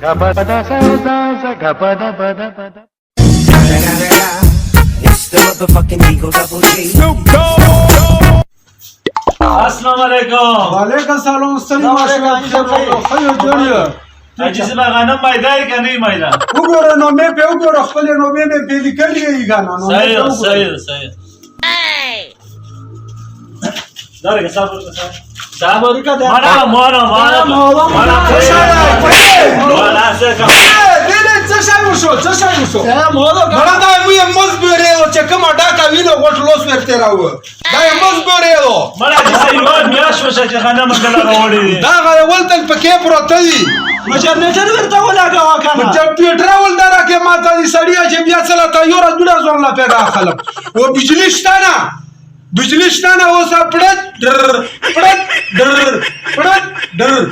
It's the motherfucking Eagle Double G. अस्सलाम वालेकुम। वालेकुम सलाम सलीम خیر جوړیه اجازه بغانم پیدا که نه پیدا وګوره نو مې په وګوره خپل نو مې په لیکلې یې غانا نو صحیح داره که صبر وکړه مانا څه شای وشو مړه دا مې مزبره چې کومه ډاکا وینو غوټ لوس ورته راو دا مزبره مړه چې سیوان میاش وشه چې غنم دلا راوړي دا غل ولتل پکې پروت دی مجرنیټر ورته ولاګه وکنه جب پیټرول درا کې ماته دي سړیا چې بیا څلا تا یو را جوړه ځون لا پیدا خلک و بجلی شتانه اوس پړت ډر